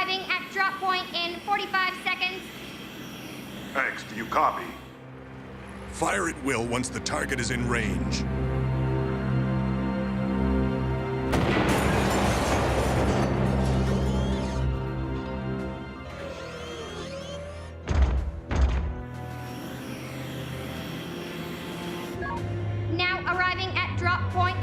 arriving at drop point in 45 seconds. X, do you copy? Fire at will once the target is in range. Now arriving at drop point.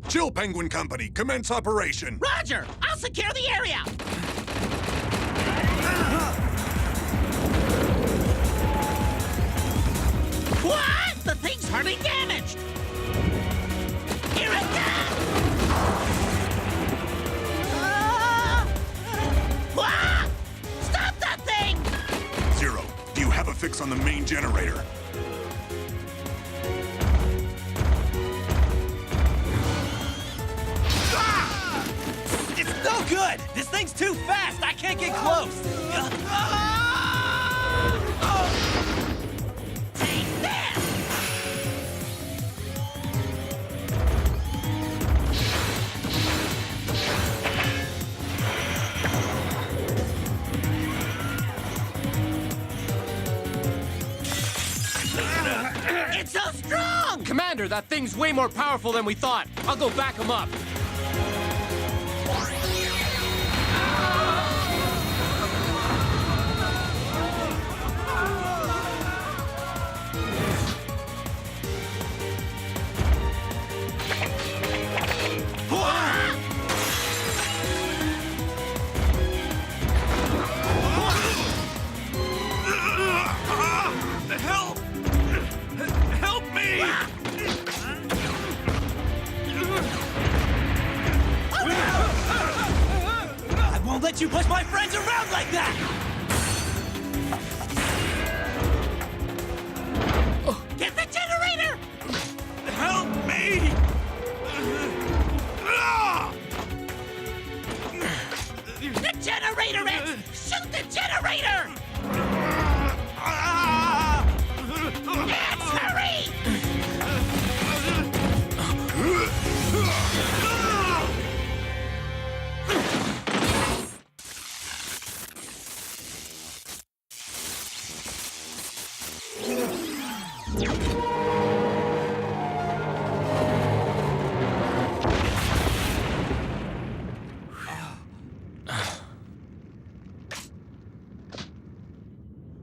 Chill Penguin Company, commence operation. Roger! I'll secure the area! What? The thing's hardly damaged! Here it comes! Ah! Stop that thing! Zero, do you have a fix on the main generator? It's no good! This thing's too fast! I can't get close! Take this! It's so strong! Commander, that thing's way more powerful than we thought. I'll go back him up. Help me! I won't let you push my friends around like that! Get the generator! Help me! The generator, X! Shoot the generator! X, hurry!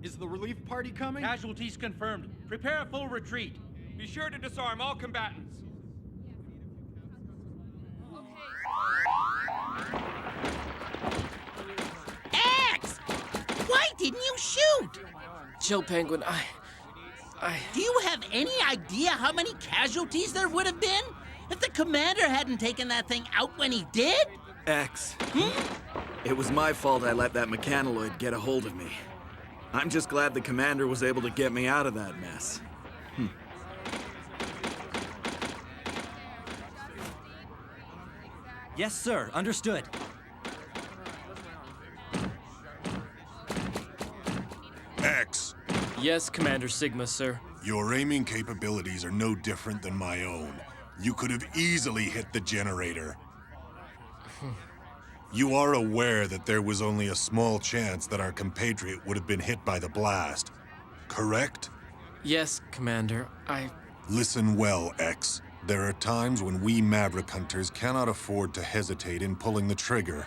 Is the relief party coming? Casualties confirmed. Prepare a full retreat. Be sure to disarm all combatants. X! Why didn't you shoot? Chill, Penguin, Do you have any idea how many casualties there would have been if the commander hadn't taken that thing out when he did? X. It was my fault I let that mechanoid get a hold of me. I'm just glad the commander was able to get me out of that mess. Yes, sir. Understood. X, Yes, Commander Sigma, sir. your aiming capabilities are no different than my own. You could have easily hit the generator. You are aware that there was only a small chance that our compatriot would have been hit by the blast, correct? Yes, Commander. Listen well, X. There are times when we Maverick hunters cannot afford to hesitate in pulling the trigger.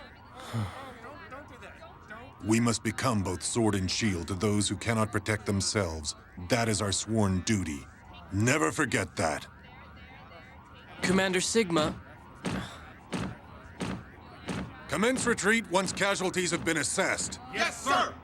We must become both sword and shield to those who cannot protect themselves. That is our sworn duty. Never forget that. Commander Sigma. Commence retreat once casualties have been assessed. Yes, sir!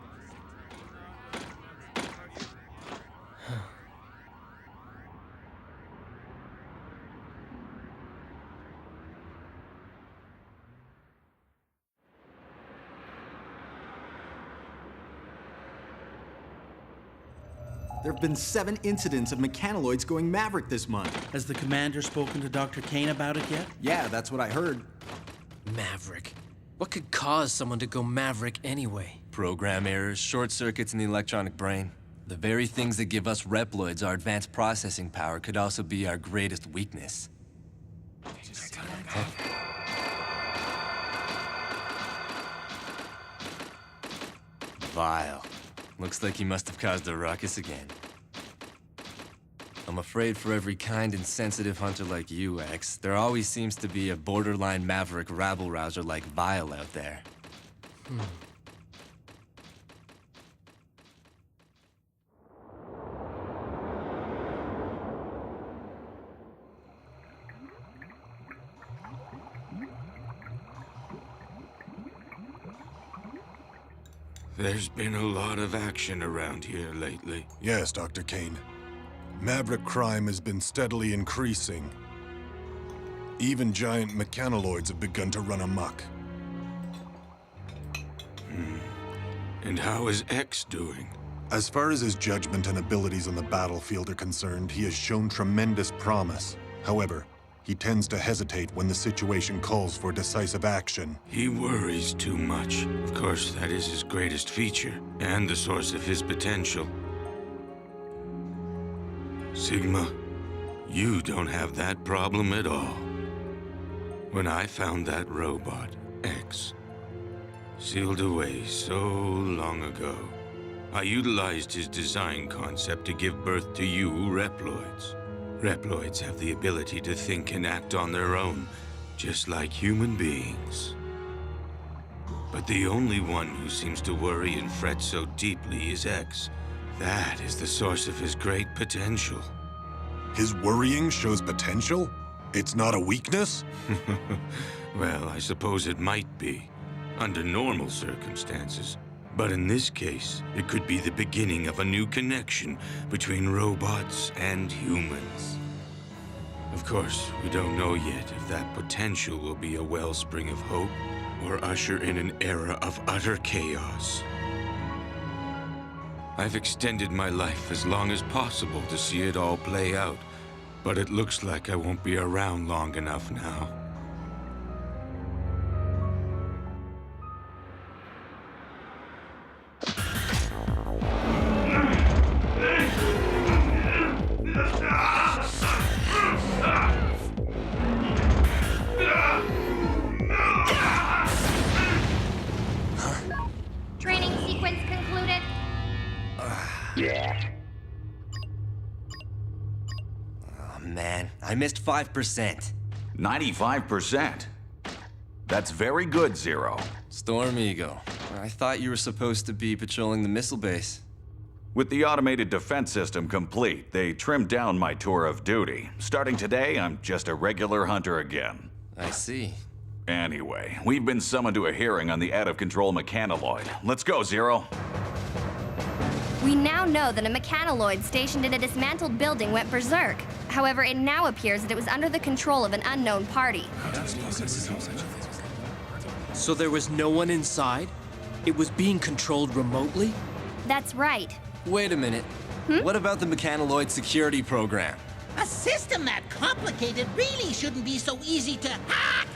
There have been 7 incidents of mechanoids going Maverick this month. Has the commander spoken to Dr. Kane about it yet? Yeah, that's what I heard. Maverick. What could cause someone to go Maverick anyway? Program errors, short circuits in the electronic brain. The very things that give us Reploids our advanced processing power could also be our greatest weakness. Vile. Looks like he must have caused a ruckus again. I'm afraid for every kind and sensitive hunter like you, X, there always seems to be a borderline maverick rabble-rouser like Vile out there. There's been a lot of action around here lately. Yes, Dr. Kane. Maverick crime has been steadily increasing. Even giant mechanoloids have begun to run amok. And how is X doing? As far as his judgment and abilities on the battlefield are concerned, he has shown tremendous promise. However, he tends to hesitate when the situation calls for decisive action. He worries too much. Of course, that is his greatest feature, and the source of his potential. Sigma, you don't have that problem at all. When I found that robot, X, sealed away so long ago, I utilized his design concept to give birth to you Reploids. Reploids have the ability to think and act on their own, just like human beings. But the only one who seems to worry and fret so deeply is X. That is the source of his great potential. His worrying shows potential? It's not a weakness? Well, I suppose it might be, under normal circumstances. But in this case, it could be the beginning of a new connection between robots and humans. Of course, we don't know yet if that potential will be a wellspring of hope or usher in an era of utter chaos. I've extended my life as long as possible to see it all play out, but it looks like I won't be around long enough now. Training sequence concluded. Oh man, I missed 5%. 95%. That's very good, Zero. Storm Eagle. I thought you were supposed to be patrolling the missile base. With the automated defense system complete, they trimmed down my tour of duty. Starting today, I'm just a regular hunter again. I see. Anyway, we've been summoned to a hearing on the out-of-control mechanoid. Let's go, Zero. We now know that a mechanoid stationed in a dismantled building went berserk. However, it now appears that it was under the control of an unknown party. So there was no one inside? It was being controlled remotely? That's right. Wait a minute. What about the mechanoid security program? A system that complicated really shouldn't be so easy to hack!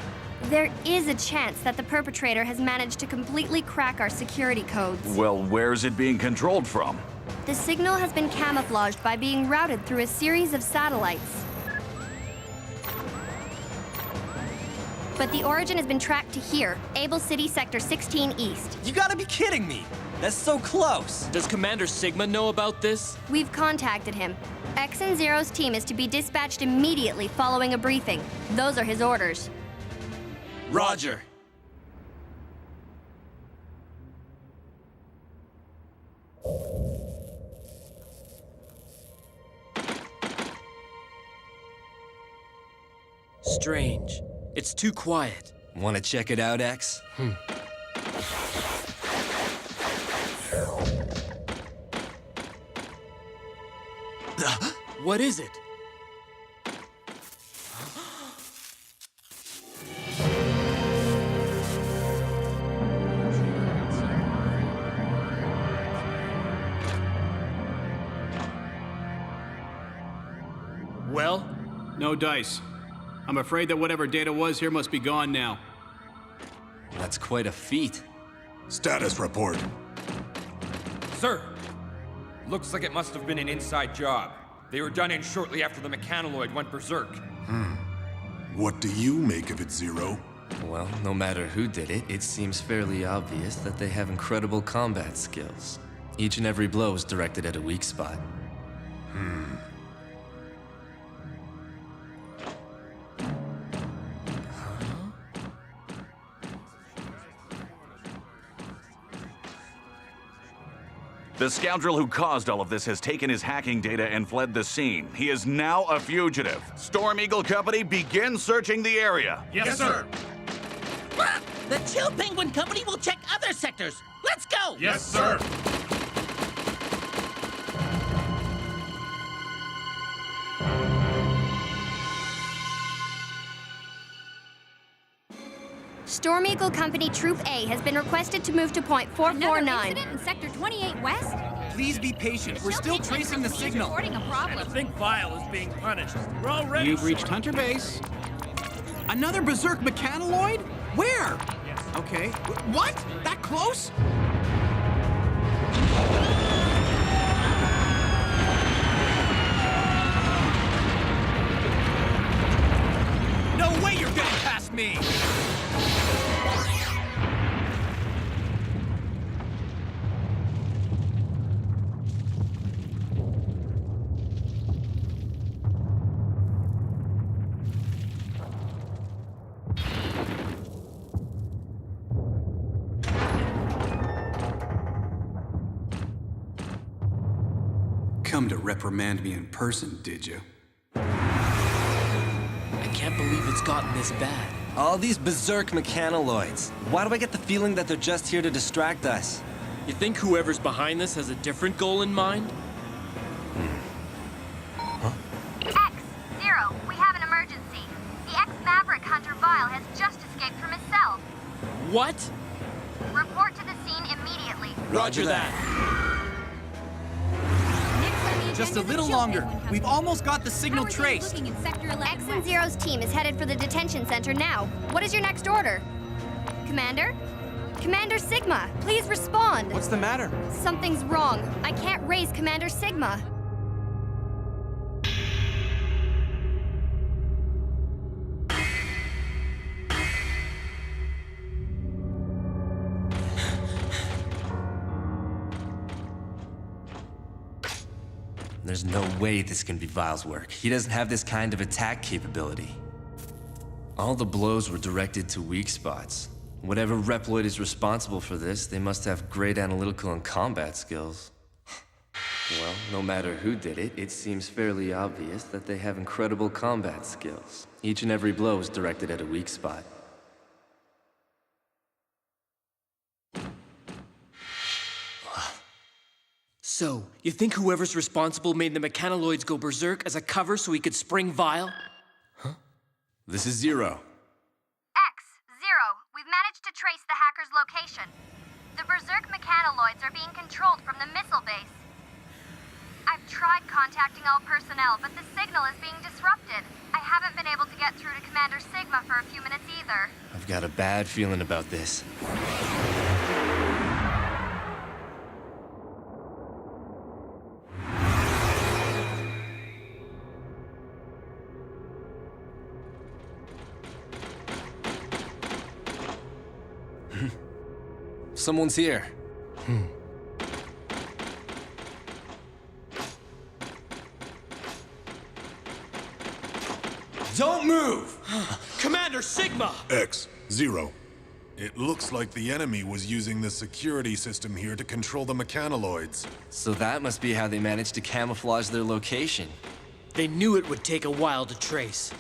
There is a chance that the perpetrator has managed to completely crack our security codes. Well, where's it being controlled from? The signal has been camouflaged by being routed through a series of satellites. but the origin has been tracked to here, Able City Sector 16 East. You gotta be kidding me! That's so close! Does Commander Sigma know about this? We've contacted him. X and Zero's team is to be dispatched immediately following a briefing. Those are his orders. Roger. Strange. It's too quiet. Wanna check it out, X? What is it? Well? No dice. I'm afraid that whatever data was here must be gone now. That's quite a feat. Status report. Sir, looks like it must have been an inside job. They were done in shortly after the mechanoloid went berserk. What do you make of it, Zero? Well, no matter who did it, it seems fairly obvious that they have incredible combat skills. Each and every blow is directed at a weak spot. The scoundrel who caused all of this has taken his hacking data and fled the scene. He is now a fugitive. Storm Eagle Company, begin searching the area. Yes, sir. The Chill Penguin Company will check other sectors. Let's go! Yes, sir. Storm Eagle Company Troop A has been requested to move to point 449. Another incident in Sector 28 West? Please be patient. We're still tracing the signal. Reporting a problem. I think Vile is being punished. We're already. You've reached Hunter Base. Another berserk mechanoloid? Where? Okay. What? That close? No way you're getting past me! Come to reprimand me in person, did you? I can't believe it's gotten this bad. All these berserk mechanoloids. Why do I get the feeling that they're just here to distract us? You think whoever's behind this has a different goal in mind? X, Zero, we have an emergency. The ex-Maverick Hunter Vile has just escaped from his cell. What? Report to the scene immediately. Roger that. Just a little longer. We've almost got the signal traced. X and Zero's team is headed for the detention center now. What is your next order? Commander? Commander Sigma, please respond. What's the matter? Something's wrong. I can't raise Commander Sigma. There's no way this can be Vile's work. He doesn't have this kind of attack capability. All the blows were directed to weak spots. Whatever Reploid is responsible for this, they must have great analytical and combat skills. Well, no matter who did it, it seems fairly obvious that they have incredible combat skills. Each and every blow is directed at a weak spot. So, you think whoever's responsible made the mechanoloids go berserk as a cover so he could spring Vile? This is Zero. X, Zero, we've managed to trace the hacker's location. The berserk mechanoloids are being controlled from the missile base. I've tried contacting all personnel, but the signal is being disrupted. I haven't been able to get through to Commander Sigma for a few minutes either. I've got a bad feeling about this. Someone's here. Don't move! Commander Sigma! X, Zero. It looks like the enemy was using the security system here to control the mechanoloids. So that must be how they managed to camouflage their location. They knew it would take a while to trace.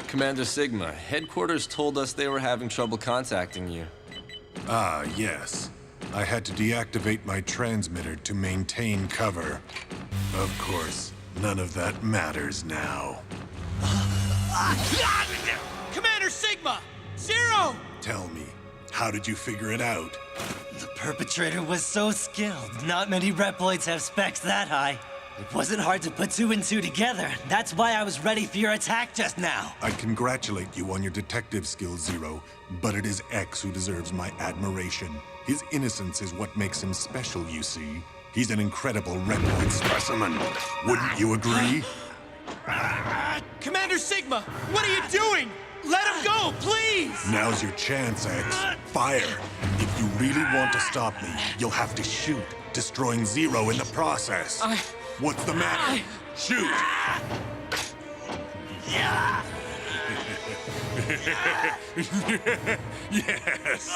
Commander Sigma, headquarters told us they were having trouble contacting you. Ah, yes. I had to deactivate my transmitter to maintain cover. Of course, none of that matters now. Commander Sigma! Zero! Tell me, how did you figure it out? The perpetrator was so skilled. Not many Reploids have specs that high. It wasn't hard to put two and two together. That's why I was ready for your attack just now. I congratulate you on your detective skills, Zero, but it is X who deserves my admiration. His innocence is what makes him special, you see. He's an incredible Reploid specimen. Wouldn't you agree? Commander Sigma, what are you doing? Let him go, please! Now's your chance, X. Fire. If you really want to stop me, you'll have to shoot, destroying Zero in the process. What's the matter? Shoot! Yes!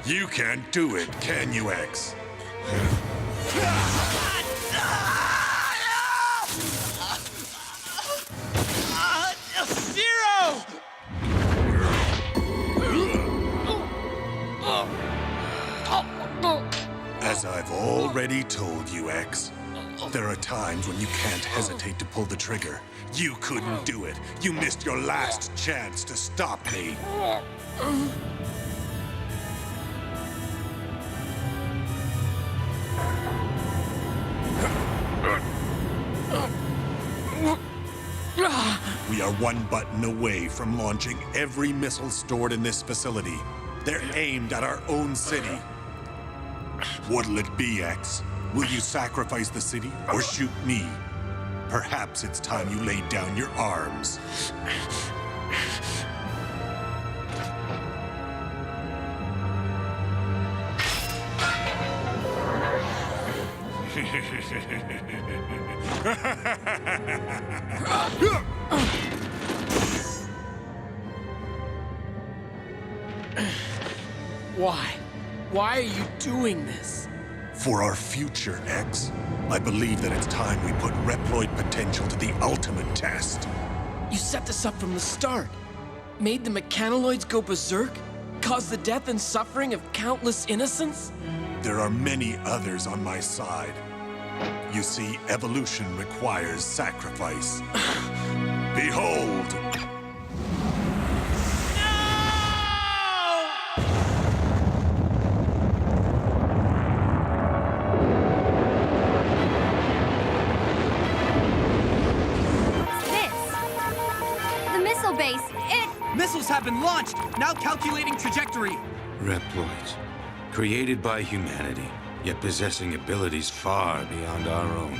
You can't do it, can you, X? Zero! As I've already told you, X, there are times when you can't hesitate to pull the trigger. You couldn't do it. You missed your last chance to stop me. We are one button away from launching every missile stored in this facility. They're aimed at our own city. What'll it be, X? Will you sacrifice the city or shoot me? Perhaps it's time you laid down your arms. Why? Why are you doing this? For our future, X. I believe that it's time we put Reploid potential to the ultimate test. You set this up from the start. Made the mechanoloids go berserk? Caused the death and suffering of countless innocents? There are many others on my side. You see, evolution requires sacrifice. Behold! Missiles have been launched! Now calculating trajectory. Reploids, created by humanity, yet possessing abilities far beyond our own.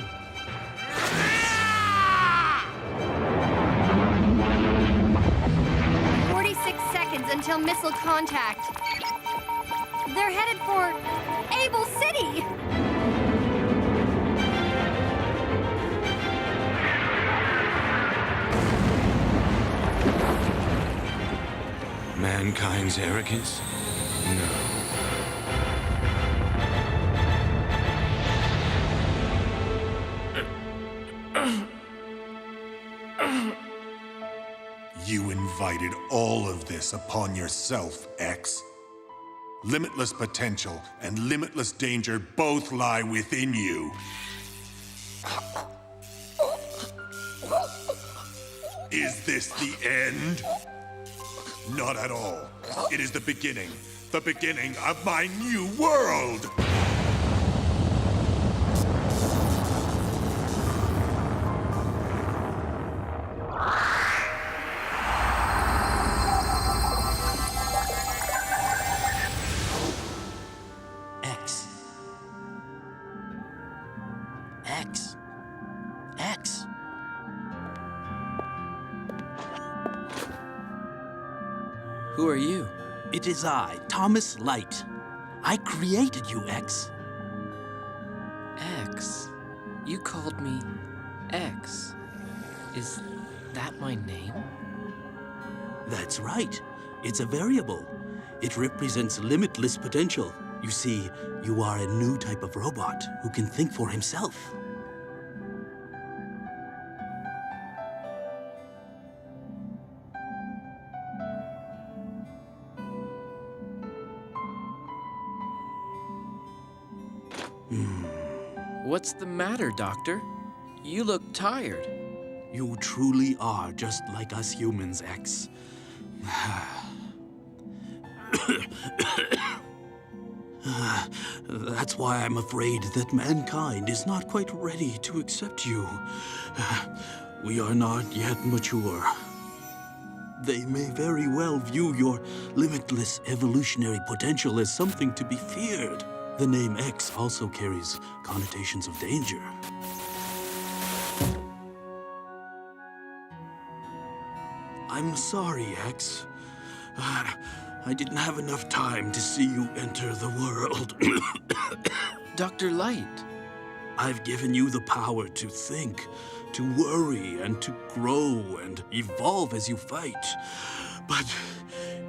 46 seconds until missile contact. They're headed for Able City! Mankind's arrogance? No. You invited all of this upon yourself, X. Limitless potential and limitless danger both lie within you. Is this the end? Not at all. It is the beginning of my new world! X. X. X. Who are you? It is I, Thomas Light. I created you, X. X? You called me X. Is that my name? That's right. It's a variable. It represents limitless potential. You see, you are a new type of robot who can think for himself. What's the matter, Doctor? You look tired. You truly are just like us humans, X. That's why I'm afraid that mankind is not quite ready to accept you. We are not yet mature. They may very well view your limitless evolutionary potential as something to be feared. The name X also carries connotations of danger. I'm sorry, X. I didn't have enough time to see you enter the world. Dr. Light. I've given you the power to think, to worry, and to grow and evolve as you fight. But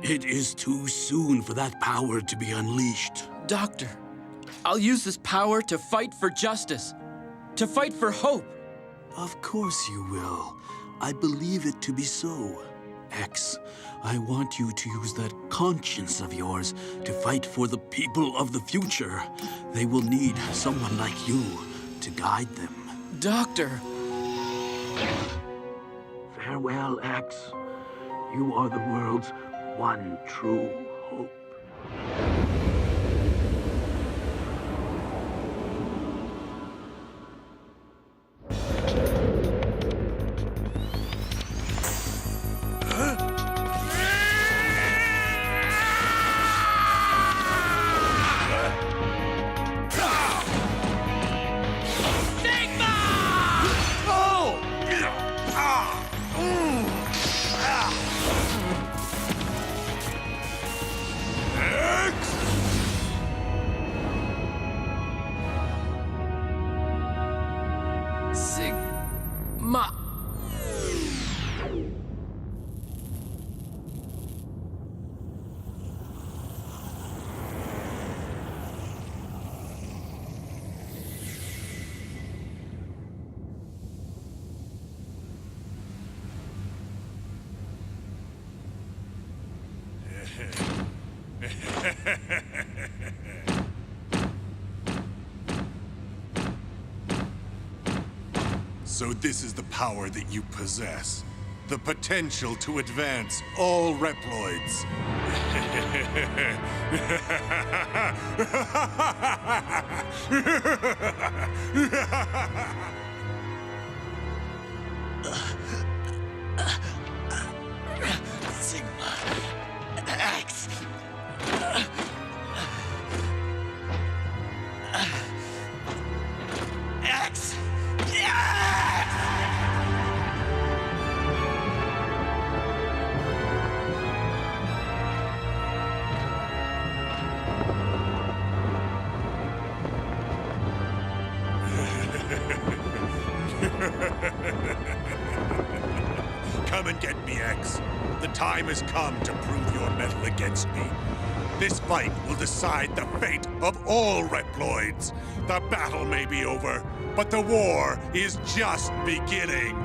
it is too soon for that power to be unleashed. Doctor, I'll use this power to fight for justice, to fight for hope. Of course you will. I believe it to be so. X, I want you to use that conscience of yours to fight for the people of the future. They will need someone like you to guide them. Doctor! Farewell, X. You are the world's one true hope. Sigma. So this is the power that you possess. The potential to advance all Reploids. Sigma. X. X. Come and get me, X. The time has come to prove your mettle against me. This fight will decide the fate of all Reploids. The battle may be over, but the war is just beginning.